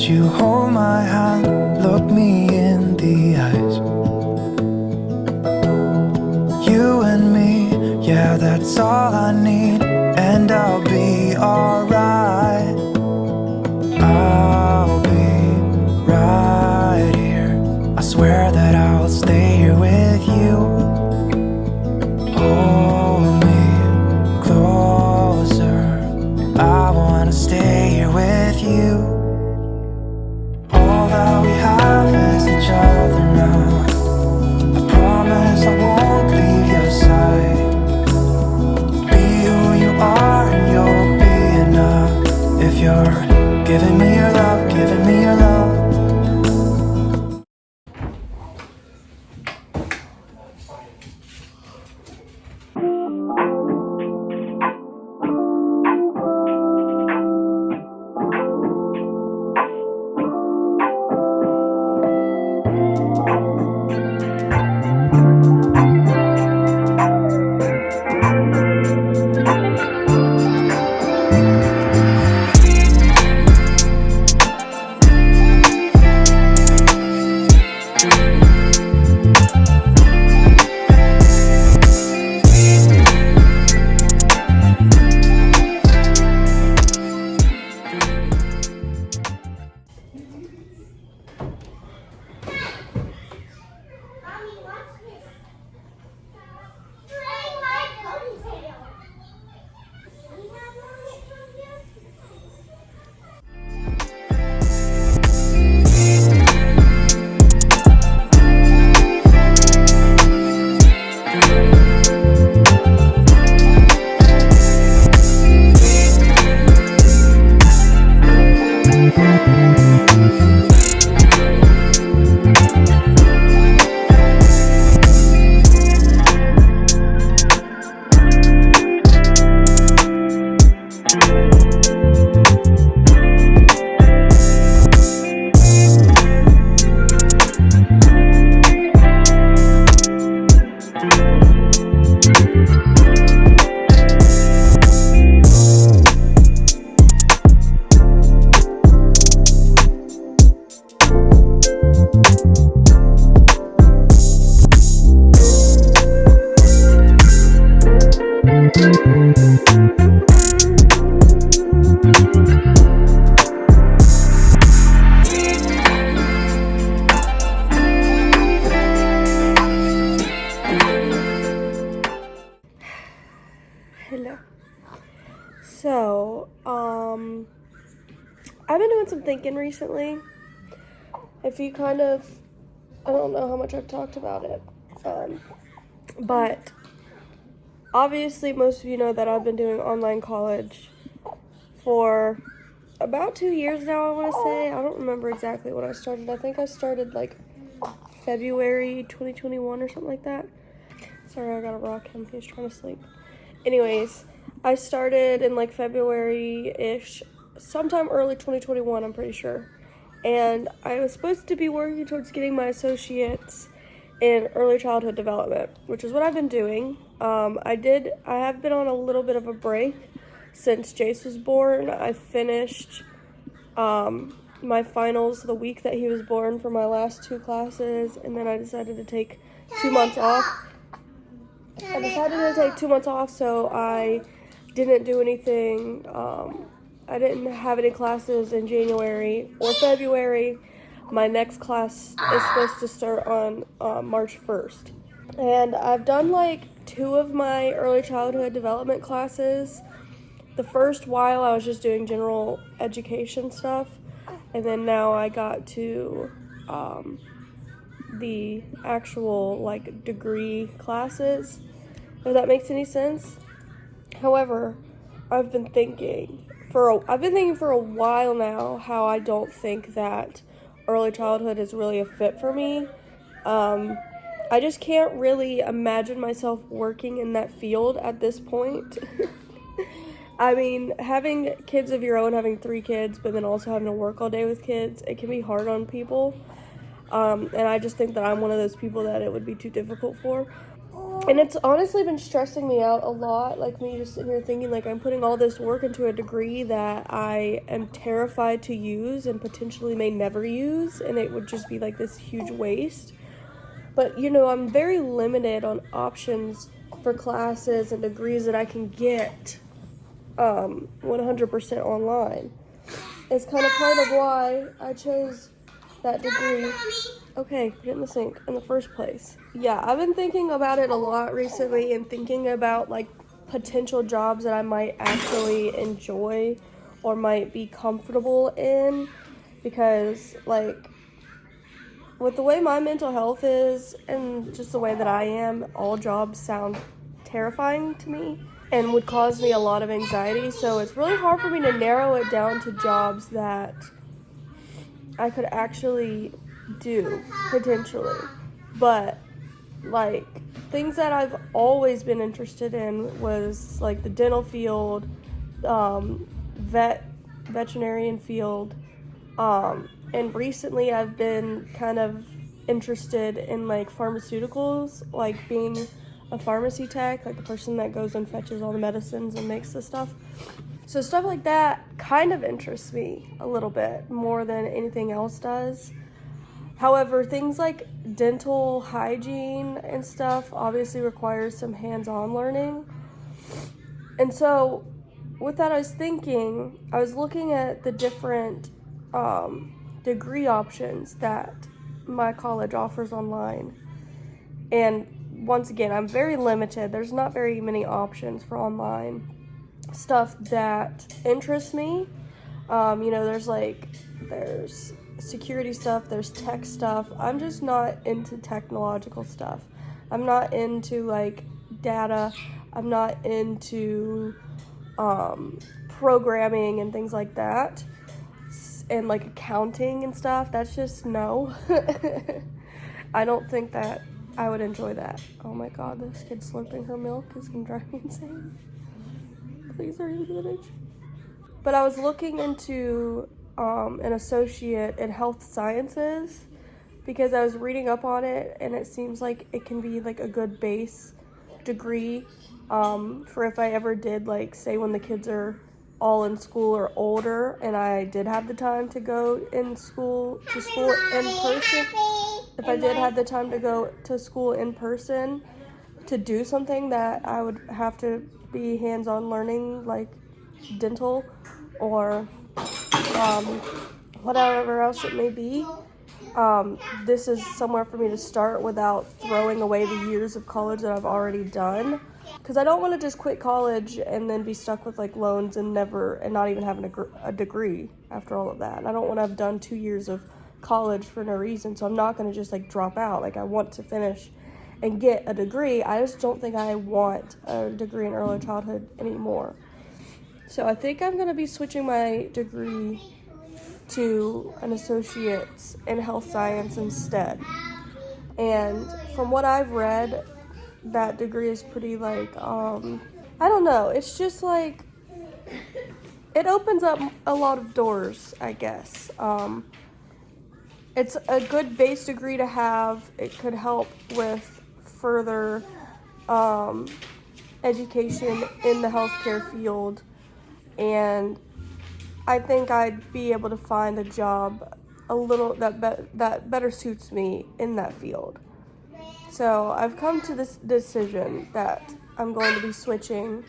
you hold my hand, look me in the eyes. You and me, yeah, that's all I need, and I'll be alright. I'll be right here. I swear that I'll stay here with you. Hold me closer, I wanna stay here with you. All that we have is each other now. I promise I won't leave your side. Be who you are and you'll be enough. If you're giving me your love, giving me your love. Hello. So, I've been doing some thinking recently. If you I don't know how much I've talked about it, but obviously most of you know that I've been doing online college for about 2 years now, I want to say. I don't remember exactly when I started. I think I started like February 2021 or something like that. Sorry, I gotta rock him. He's trying to sleep. Anyways, I started in like February-ish, sometime early 2021, I'm pretty sure. And I was supposed to be working towards getting my associates in early childhood development, which is what I've been doing. I have been on a little bit of a break since Jace was born. I finished my finals the week that he was born for my last 2 classes, and then I decided to take 2 months off. So I didn't do anything. I didn't have any classes in January or February. My next class is supposed to start on March 1st. And I've done like 2 of my early childhood development classes. The first while I was just doing general education stuff, and then now I got to the actual like degree classes, if that makes any sense. However, I've been thinking for a while now how I don't think that early childhood is really a fit for me. I just can't really imagine myself working in that field at this point. I mean, having kids of your own, having 3 kids, but then also having to work all day with kids, it can be hard on people. And I just think that I'm one of those people that it would be too difficult for. And it's honestly been stressing me out a lot, like me just sitting here thinking like I'm putting all this work into a degree that I am terrified to use and potentially may never use, and it would just be like this huge waste. But you know, I'm very limited on options for classes and degrees that I can get 100% online. It's kind of part of why I chose that degree. Okay, put it in the sink in the first place. Yeah, I've been thinking about it a lot recently and thinking about like potential jobs that I might actually enjoy or might be comfortable in, because like with the way my mental health is and just the way that I am, all jobs sound terrifying to me and would cause me a lot of anxiety. So it's really hard for me to narrow it down to jobs that I could actually do potentially. But like things that I've always been interested in was like the dental field, veterinarian field, and recently I've been kind of interested in like pharmaceuticals, like being a pharmacy tech, like the person that goes and fetches all the medicines and makes the stuff. So stuff like that kind of interests me a little bit more than anything else does. However, things like dental hygiene and stuff obviously requires some hands-on learning. And so with that, I was looking at the different degree options that my college offers online. And once again, I'm very limited. There's not very many options for online stuff that interests me. You know, there's security stuff, there's tech stuff. I'm just not into technological stuff. I'm not into like data. I'm not into programming and things like that, and like accounting and stuff. That's just no. I don't think that I would enjoy that. Oh my god, this kid slurping her milk is gonna drive me insane. Please hurry into the ditch. But I was looking into an associate in health sciences because I was reading up on it, and it seems like it can be like a good base degree for if I ever did, like, say when the kids are all in school or older and I did have the time to go to school in person. If I did have the time to go to school in person to do something that I would have to be hands-on learning, like dental or whatever else it may be, this is somewhere for me to start without throwing away the years of college that I've already done. Because I don't want to just quit college and then be stuck with like loans and not even having a degree after all of that. I don't want to have done 2 years of college for no reason, so I'm not going to just like drop out. Like, I want to finish and get a degree. I just don't think I want a degree in early childhood anymore. So I think I'm going to be switching my degree to an associate's in health science instead. And from what I've read, that degree is pretty like, I don't know, it's just like, it opens up a lot of doors, I guess. It's a good base degree to have. It could help with further education in the healthcare field, and I think I'd be able to find a job that better suits me in that field. So I've come to this decision that I'm going to be switching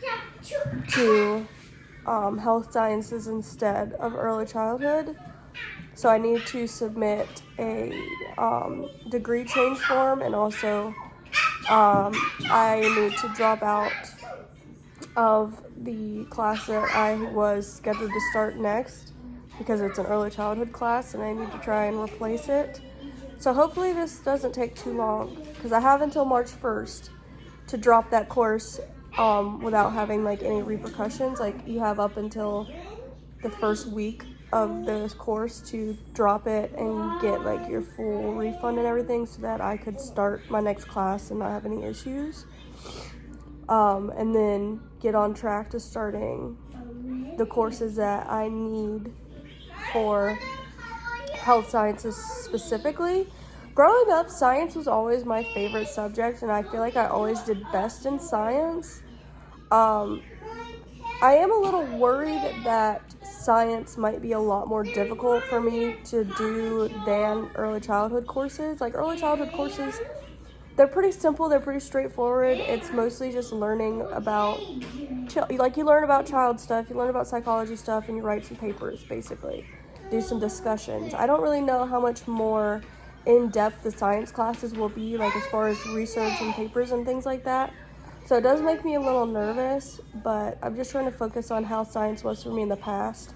to health sciences instead of early childhood. So I need to submit a degree change form, and also I need to drop out of the class that I was scheduled to start next because it's an early childhood class, and I need to try and replace it. So hopefully this doesn't take too long, because I have until March 1st to drop that course without having like any repercussions. Like, you have up until the first week of the course to drop it and get like your full refund and everything, so that I could start my next class and not have any issues. And then get on track to starting the courses that I need for health sciences specifically. growing up, science was always my favorite subject, and I feel like I always did best in science. I am a little worried that science might be a lot more difficult for me to do than early childhood courses. Like, early childhood courses, they're pretty simple, they're pretty straightforward. It's mostly just learning about, like, you learn about child stuff, you learn about psychology stuff, and you write some papers, basically. Do some discussions. I don't really know how much more in-depth the science classes will be, like, as far as research and papers and things like that. So it does make me a little nervous, but I'm just trying to focus on how science was for me in the past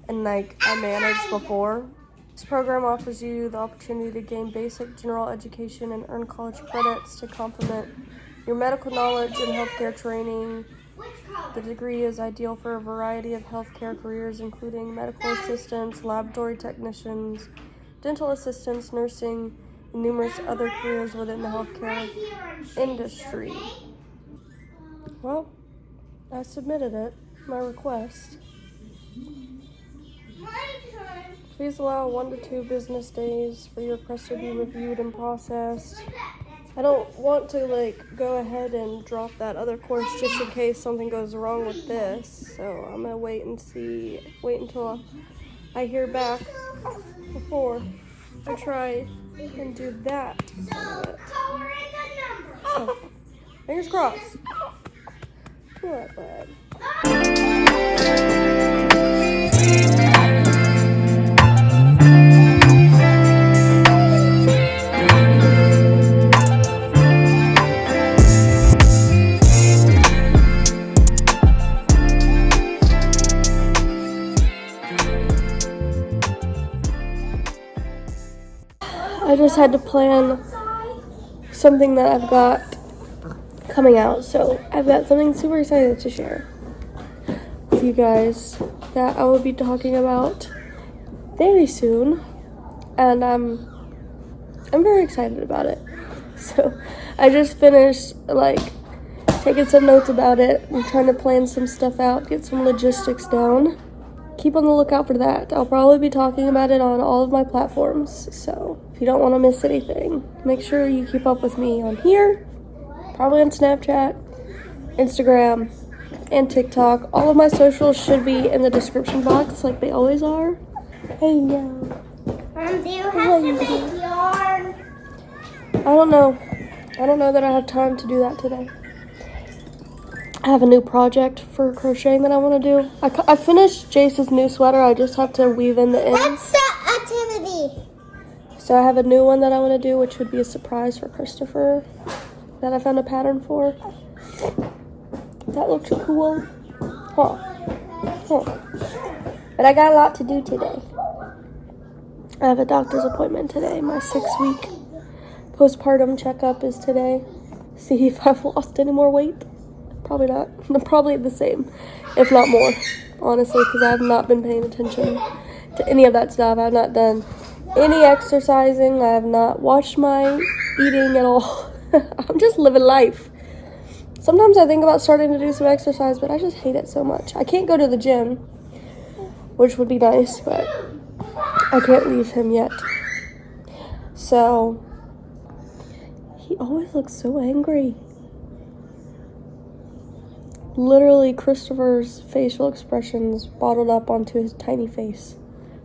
and, like, I managed before. This program offers you the opportunity to gain basic general education and earn college credits to complement your medical knowledge and healthcare training. The degree is ideal for a variety of healthcare careers, including medical assistants, laboratory technicians, dental assistants, nursing, and numerous other careers within the healthcare industry. Well, I submitted it, my request. Please allow 1 to 2 business days for your request to be reviewed and processed. I don't want to, like, go ahead and drop that other course just in case something goes wrong with this. So I'm gonna wait until I hear back before I try and do that. So, fingers crossed. Not bad. I just had to plan something that I've got coming out, so I've got something super excited to share with you guys that I will be talking about very soon, and I'm very excited about it. So I just finished, like, taking some notes about it and trying to plan some stuff out, get some logistics down. Keep on the lookout for that. I'll probably be talking about it on all of my platforms, so if you don't want to miss anything, make sure you keep up with me on here, probably on Snapchat, Instagram, and TikTok. All of my socials should be in the description box like they always are. Hey, no. Do you have to make yarn? I don't know that I have time to do that today. I have a new project for crocheting that I want to do. I finished Jace's new sweater. I just have to weave in the ends. What's the activity? So I have a new one that I want to do, which would be a surprise for Christopher that I found a pattern for. That looks cool. Huh. But I got a lot to do today. I have a doctor's appointment today. My 6-week postpartum checkup is today. See if I've lost any more weight. Probably not. I'm probably the same, if not more, honestly, because I have not been paying attention to any of that stuff. I have not done any exercising. I have not watched my eating at all. I'm just living life. Sometimes I think about starting to do some exercise, but I just hate it so much. I can't go to the gym, which would be nice, but I can't leave him yet. So, he always looks so angry. Literally, Christopher's facial expressions bottled up onto his tiny face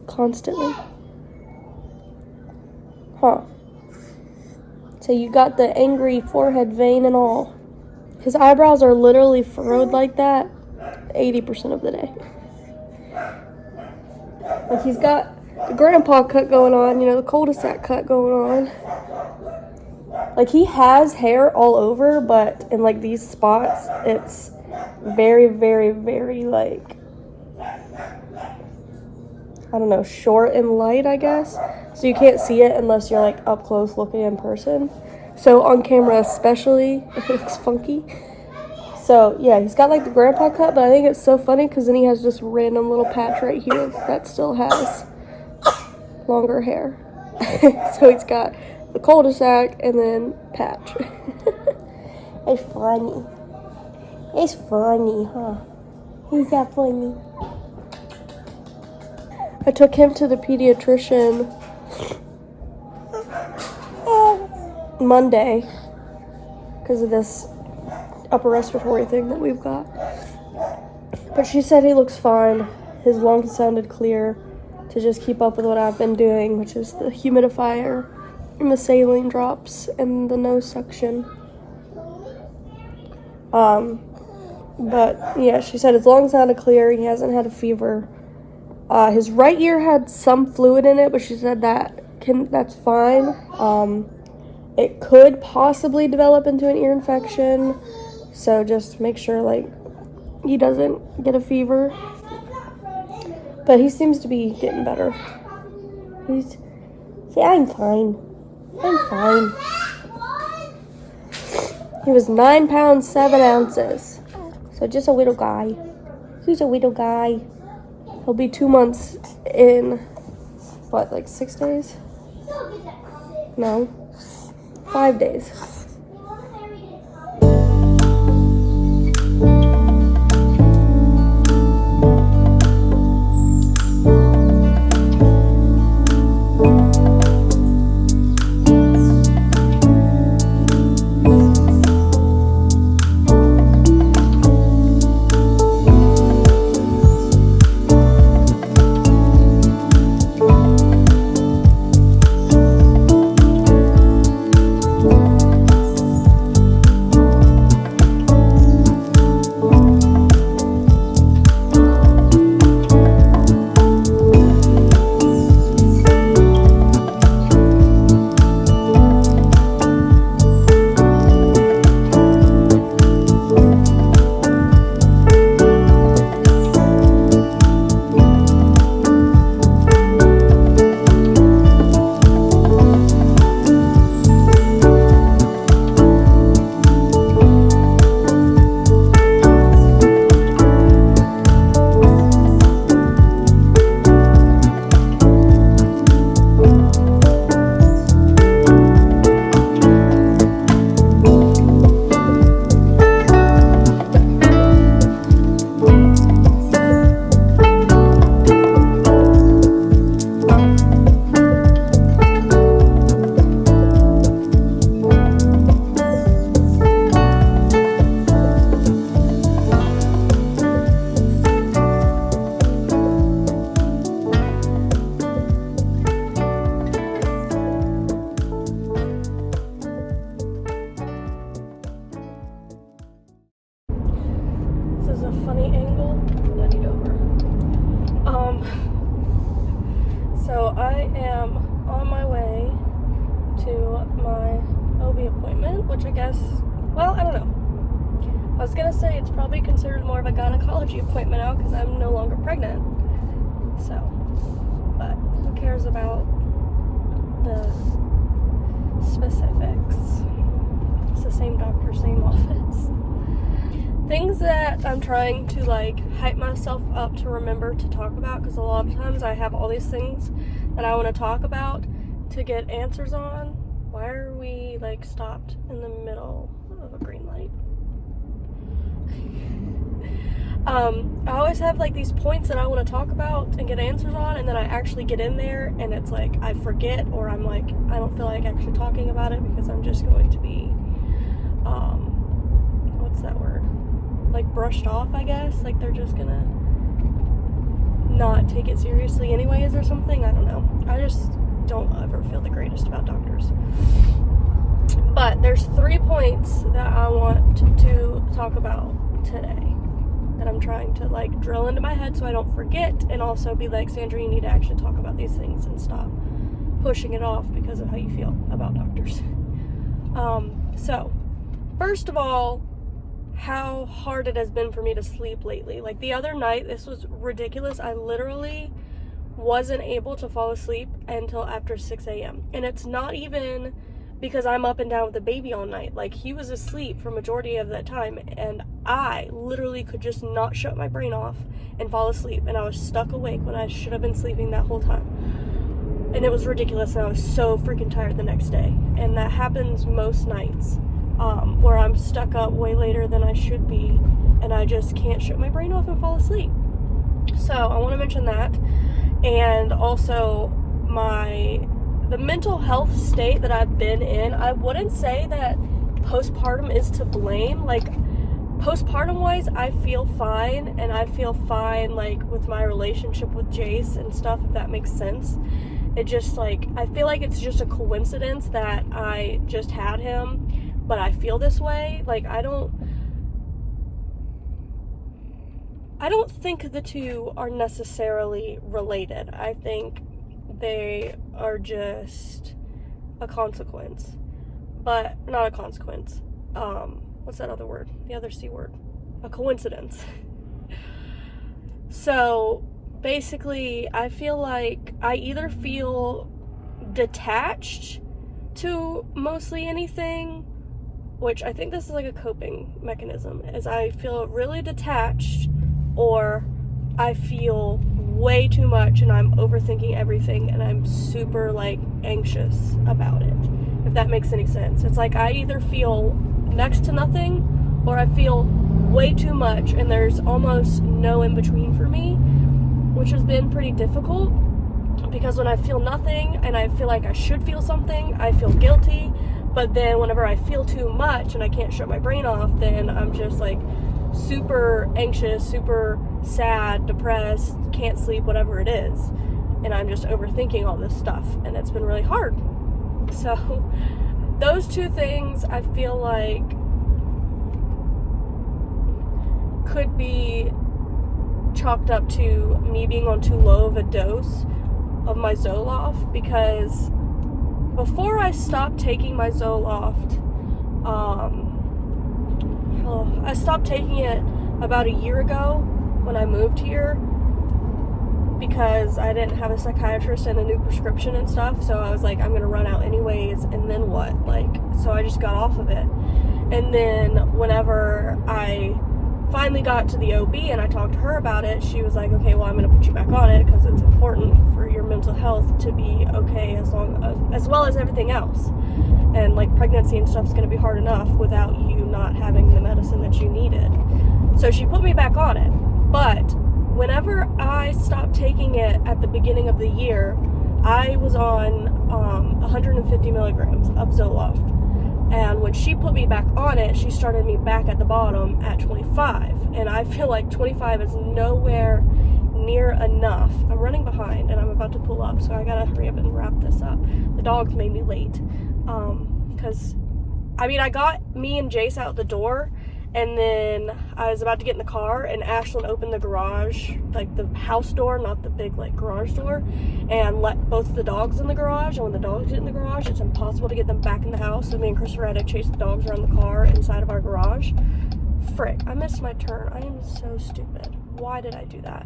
constantly. So you got the angry forehead vein and all. His eyebrows are literally furrowed like that 80% of the day. Like, he's got the grandpa cut going on, the cul-de-sac cut going on. Like, he has hair all over, but in, like, these spots, it's very, very, very, like, I don't know, short and light, I guess. So you can't see it unless you're, like, up close looking in person. So on camera especially, it looks funky. So, yeah, he's got, like, the grandpa cut, but I think it's so funny because then he has this random little patch right here that still has longer hair. So he's got the cul-de-sac and then patch. It's funny. It's funny, huh? He's that funny. I took him to the pediatrician Monday because of this upper respiratory thing that we've got. But she said he looks fine. His lungs sounded clear to just keep up with what I've been doing, which is the humidifier and the saline drops and the nose suction. But yeah, she said his lungs sounded clear. He hasn't had a fever. His right ear had some fluid in it, but she said that's fine. It could possibly develop into an ear infection, so just make sure like he doesn't get a fever. But he seems to be getting better. I'm fine. I'm fine. He was 9 pounds 7 ounces, so just a little guy. He's a little guy. He'll be 2 months in, what, like 6 days? No, 5 days. So I am on my way to my OB appointment, which I guess, well, I don't know. I was gonna say it's probably considered more of a gynecology appointment now because I'm no longer pregnant. So, but who cares about the specifics? It's the same doctor, same office. Things that I'm trying to like hype myself up to remember to talk about, because a lot of times I have all these things that I want to talk about to get answers on. Why are we like stopped in the middle of a green light? I always have like these points that I want to talk about and get answers on, and then I actually get in there and it's like I forget, or I'm like I don't feel like actually talking about it because I'm just going to be what's that word? Like brushed off, I guess. Like they're just gonna not take it seriously anyways or something. I don't know. I just don't ever feel the greatest about doctors. But there's 3 points that I want to talk about today that I'm trying to like drill into my head so I don't forget, and also be like, Sandra, you need to actually talk about these things and stop pushing it off because of how you feel about doctors. So first of all, how hard it has been for me to sleep lately. Like the other night, this was ridiculous. I literally wasn't able to fall asleep until after 6 a.m. And it's not even because I'm up and down with the baby all night. Like he was asleep for majority of that time, and I literally could just not shut my brain off and fall asleep, and I was stuck awake when I should have been sleeping that whole time. And it was ridiculous, and I was so freaking tired the next day. And that happens most nights. Where I'm stuck up way later than I should be, and I just can't shut my brain off and fall asleep. So I want to mention that, and also my the mental health state that I've been in, I wouldn't say that postpartum is to blame. Like, postpartum wise, I feel fine, and I feel fine, like, with my relationship with Jace and stuff, if that makes sense. It just, like, I feel like it's just a coincidence that I just had him, but I feel this way. Like, I don't think the two are necessarily related. I think they are just a consequence. But, not a consequence. What's that other word? The other C word. A coincidence. So, basically, I feel like I either feel detached to mostly anything, which I think this is like a coping mechanism, is I feel really detached, or I feel way too much and I'm overthinking everything and I'm super, like, anxious about it, if that makes any sense. It's like I either feel next to nothing or I feel way too much, and there's almost no in between for me, which has been pretty difficult, because when I feel nothing and I feel like I should feel something, I feel guilty. But then whenever I feel too much and I can't shut my brain off, then I'm just like super anxious, super sad, depressed, can't sleep, whatever it is. And I'm just overthinking all this stuff, and it's been really hard. So those two things I feel like could be chalked up to me being on too low of a dose of my Zoloft, because before I stopped taking my Zoloft, I stopped taking it about a year ago when I moved here, because I didn't have a psychiatrist and a new prescription and stuff, so I was like, I'm gonna run out anyways, and then what? Like, so I just got off of it. And then whenever I finally got to the OB and I talked to her about it, she was like, okay, well, I'm going to put you back on it because it's important for your mental health to be okay, as well as everything else. And like pregnancy and stuff is going to be hard enough without you not having the medicine that you needed. So she put me back on it. But whenever I stopped taking it at the beginning of the year, I was on 150 milligrams of Zoloft. And when she put me back on it, she started me back at the bottom at 25. And I feel like 25 is nowhere near enough. I'm running behind and I'm about to pull up, so I gotta hurry up and wrap this up. The dogs made me late. Because, I mean, I got me and Jace out the door, and then I was about to get in the car, and Ashlyn opened the garage, like the house door, not the big, like, garage door, and let both the dogs in the garage. And when the dogs get in the garage, it's impossible to get them back in the house, so me and Christopher had to chase the dogs around the car inside of our garage. Frick, I missed my turn. I am so stupid. Why did I do that?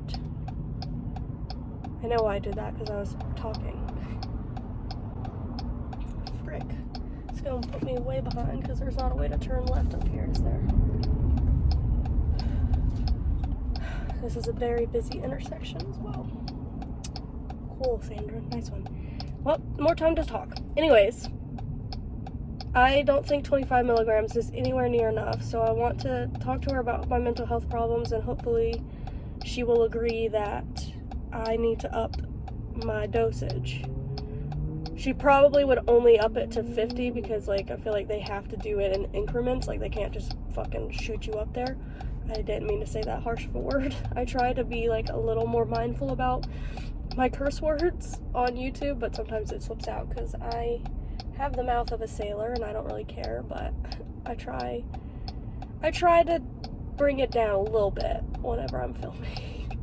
I know why I did that, because I was talking. Frick. It's gonna put me way behind, because there's not a way to turn left up here, is there? This is a very busy intersection as well. Cool, Sandra. Nice one. Well, more time to talk. Anyways, I don't think 25 milligrams is anywhere near enough, so I want to talk to her about my mental health problems, and hopefully she will agree that I need to up my dosage. She probably would only up it to 50 because, like, I feel like they have to do it in increments. Like, they can't just fucking shoot you up there. I didn't mean to say that harsh of a word. I try to be, like, a little more mindful about my curse words on YouTube, but sometimes it slips out because I have the mouth of a sailor and I don't really care, but I try to bring it down a little bit whenever I'm filming.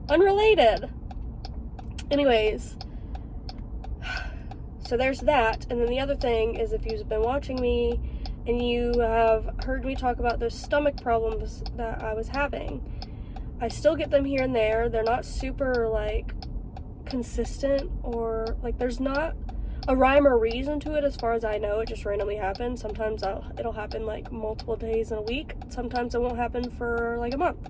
Unrelated. Anyways, so there's that. And then the other thing is, if you've been watching me and you have heard me talk about those stomach problems that I was having, I still get them here and there. They're not super, like, consistent, or, like, there's not a rhyme or reason to it as far as I know. It just randomly happens. Sometimes it'll happen, like, multiple days in a week. Sometimes it won't happen for, like, a month.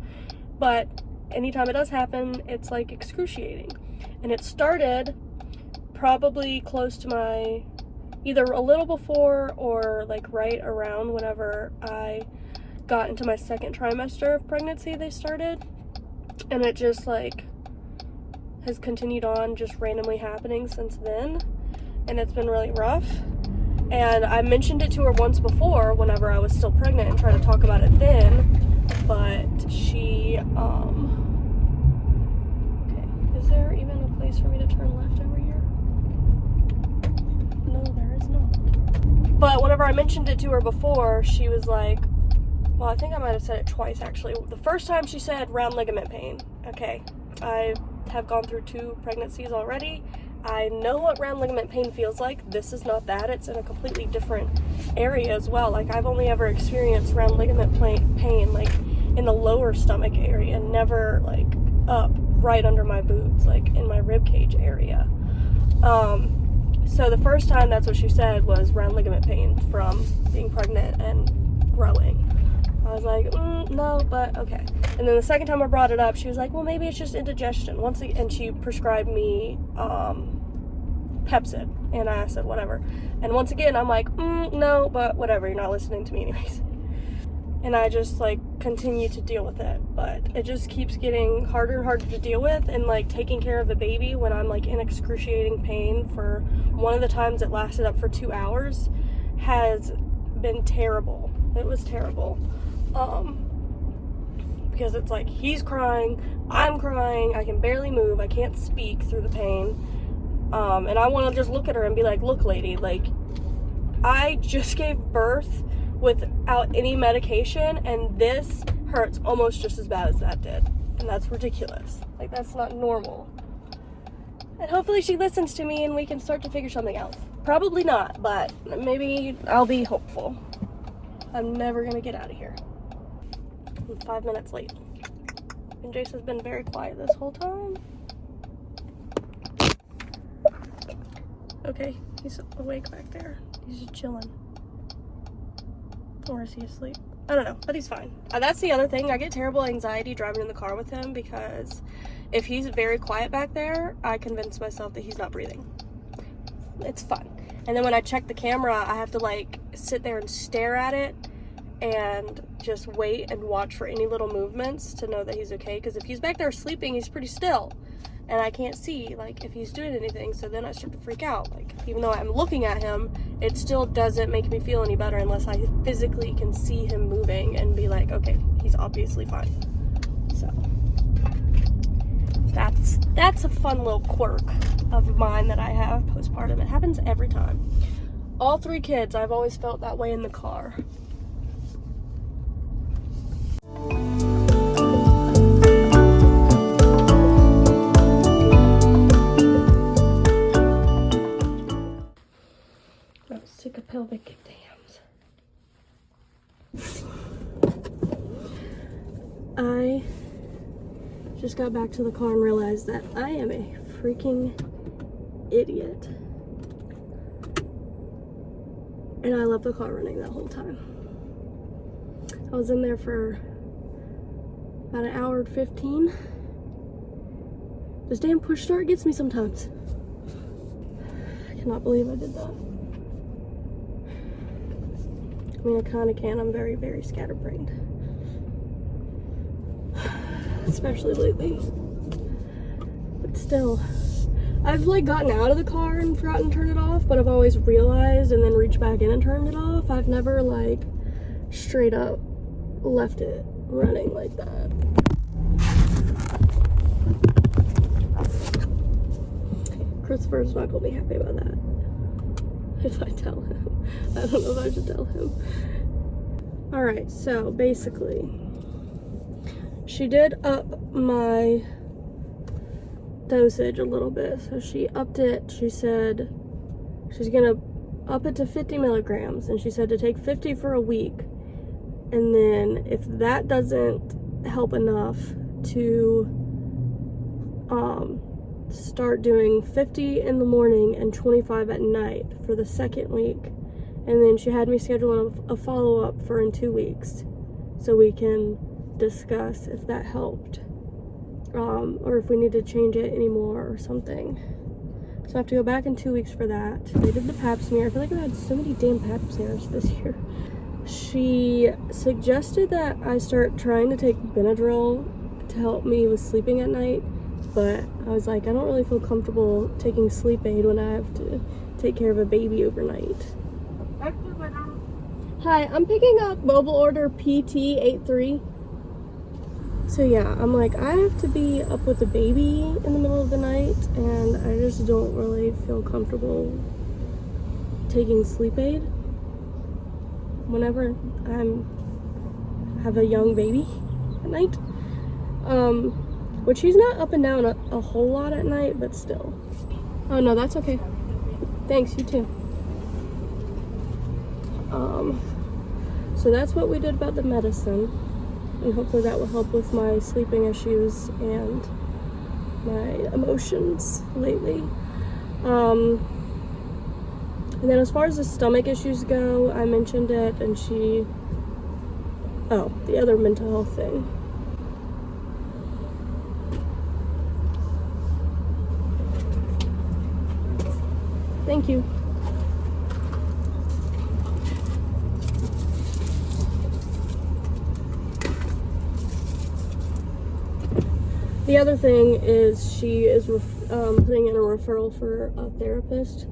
But anytime it does happen, it's, like, excruciating. And it started probably close to my, either a little before or, like, right around whenever I got into my second trimester of pregnancy, they started. And it just, like, has continued on, just randomly happening since then. and it's been really rough. And I mentioned it to her once before whenever I was still pregnant and tried to talk about it then, but she, okay, is there even a place for me to turn left over here? No, there is not. But whenever I mentioned it to her before, she was like, well, I think I might have said it twice actually. The first time she said round ligament pain. Okay, I have gone through 2 pregnancies already. I know what round ligament pain feels like. This is not that. It's in a completely different area as well. Like, I've only ever experienced round ligament pain like in the lower stomach area, never like up right under my boobs, like in my rib cage area. So the first time that's what she said was round ligament pain from being pregnant and growing. I was like, no, but okay. And then the second time I brought it up, she was like, well, maybe it's just indigestion. And she prescribed me Pepsid, and I said whatever. And once again, I'm like, no, but whatever. You're not listening to me anyways. And I just like continue to deal with it, but it just keeps getting harder and harder to deal with. And like taking care of the baby when I'm like in excruciating pain, for one of the times it lasted up for 2 hours, has been terrible. It was terrible. Because it's like he's crying, I'm crying, I can barely move, I can't speak through the pain. And I want to just look at her and be like, look, lady, like, I just gave birth without any medication, and this hurts almost just as bad as that did. And that's ridiculous. Like, that's not normal. And hopefully she listens to me and we can start to figure something out. Probably not, but maybe I'll be hopeful. I'm never gonna get out of here. I'm 5 minutes late. And Jace has been very quiet this whole time. Okay, he's awake back there. He's just chilling. Or is he asleep? I don't know, but he's fine. That's the other thing. I get terrible anxiety driving in the car with him, because if he's very quiet back there, I convince myself that he's not breathing. It's fun. And then when I check the camera, I have to like sit there and stare at it and just wait and watch for any little movements to know that he's okay. Because if he's back there sleeping, he's pretty still, and I can't see like if he's doing anything. So then I start to freak out. Like, even though I'm looking at him, it still doesn't make me feel any better unless I physically can see him moving and be like, okay, he's obviously fine. So that's a fun little quirk of mine that I have postpartum. It happens every time. All 3 kids, I've always felt that way in the car. I'm sick of pelvic exams. I just got back to the car and realized that I am a freaking idiot. And I left the car running that whole time. I was in there for about an hour and 15. This damn push start gets me sometimes. I cannot believe I did that. I mean, I kind of can. I'm very, very scatterbrained. Especially lately. But still, I've like gotten out of the car and forgotten to turn it off, but I've always realized and then reached back in and turned it off. I've never like straight up left it running like that. Christopher's not gonna be happy about that if I tell him. I don't know if I should tell him. Alright, so basically, she did up my dosage a little bit. So she upped it. She said she's gonna up it to 50 milligrams, and she said to take 50 for a week, and then if that doesn't help enough, to start doing 50 in the morning and 25 at night for the second week. And then she had me schedule a follow-up for in 2 weeks so we can discuss if that helped, or if we need to change it anymore or something. So I have to go back in 2 weeks for that. They did the pap smear. I feel like I've had so many damn pap smears this year. She suggested that I start trying to take Benadryl to help me with sleeping at night, but I was like, I don't really feel comfortable taking sleep aid when I have to take care of a baby overnight. Hi, I'm picking up mobile order PT83. So yeah, I'm like, I have to be up with the baby in the middle of the night, and I just don't really feel comfortable taking sleep aid whenever have a young baby at night. Which he's not up and down a whole lot at night, but still. Oh no, that's okay. Thanks, you too. So that's what we did about the medicine, and hopefully that will help with my sleeping issues and my emotions lately. And then as far as the stomach issues go, I mentioned it, and the other mental health thing. Thank you. The other thing is she is putting in a referral for a therapist.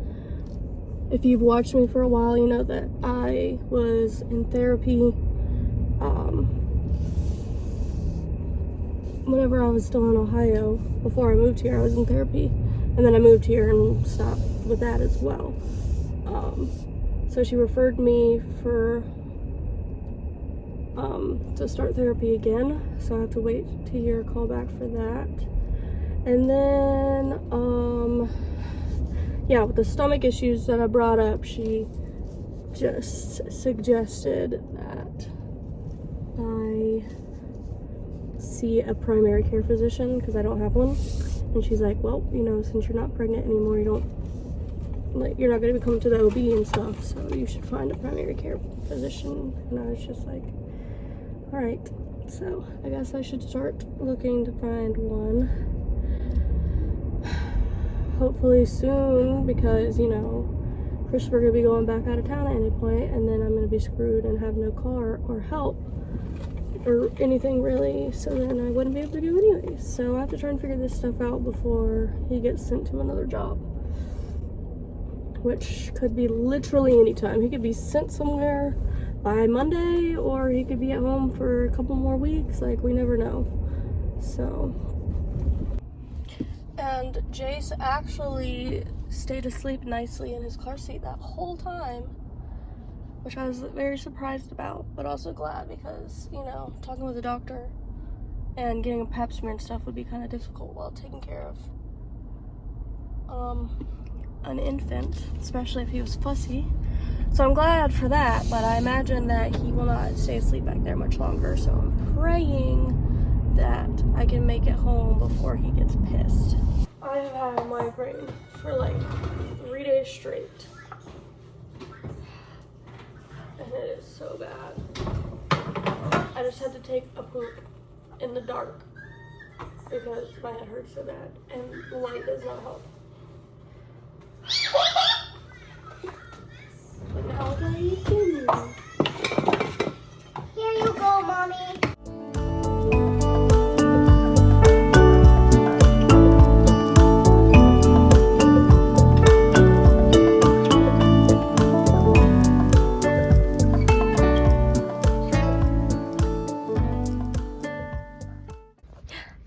If you've watched me for a while, you know that I was in therapy whenever I was still in Ohio. Before I moved here, I was in therapy, and then I moved here and stopped with that as well. So she referred me to start therapy again, so I have to wait to hear a call back for that. And then with the stomach issues that I brought up, she just suggested that I see a primary care physician because I don't have one. And she's like, well, since you're not pregnant anymore, you're not going to be coming to the OB and stuff, so you should find a primary care physician. And I was just like, all right, so I guess I should start looking to find one. Hopefully soon, because, Christopher gonna be going back out of town at any point, and then I'm gonna be screwed and have no car or help or anything really, so then I wouldn't be able to go anyways. So I have to try and figure this stuff out before he gets sent to another job, which could be literally any time. He could be sent somewhere by Monday, or he could be at home for a couple more weeks. Like, we never know. So, and Jace actually stayed asleep nicely in his car seat that whole time, which I was very surprised about, but also glad because, talking with the doctor and getting a pap smear and stuff would be kind of difficult while taking care of an infant, especially if he was fussy. So I'm glad for that, but I imagine that he will not stay asleep back there much longer, so I'm praying that I can make it home before he gets pissed. I have had a migraine for like 3 days straight, and it is so bad. I just had to take a poop in the dark because my head hurts so bad, and the light does not help. But now what do I do? Here you go, Mommy.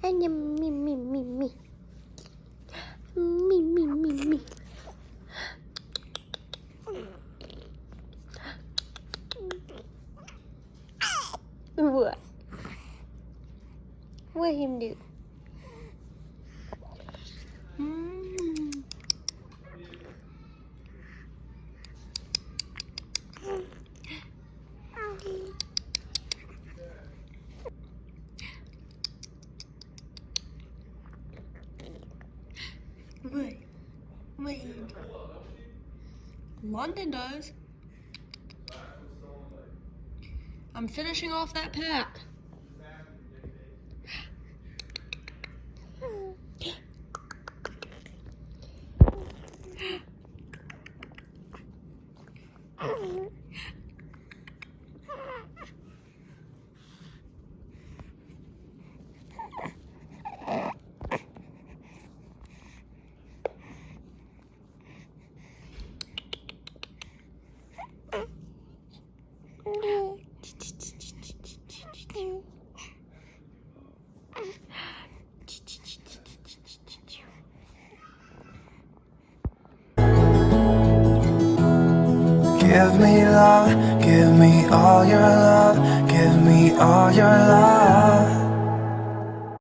And me. Me. What? What him do? What him do? London does. I'm finishing off that pack. Give me love, give me all your love, give me all your love.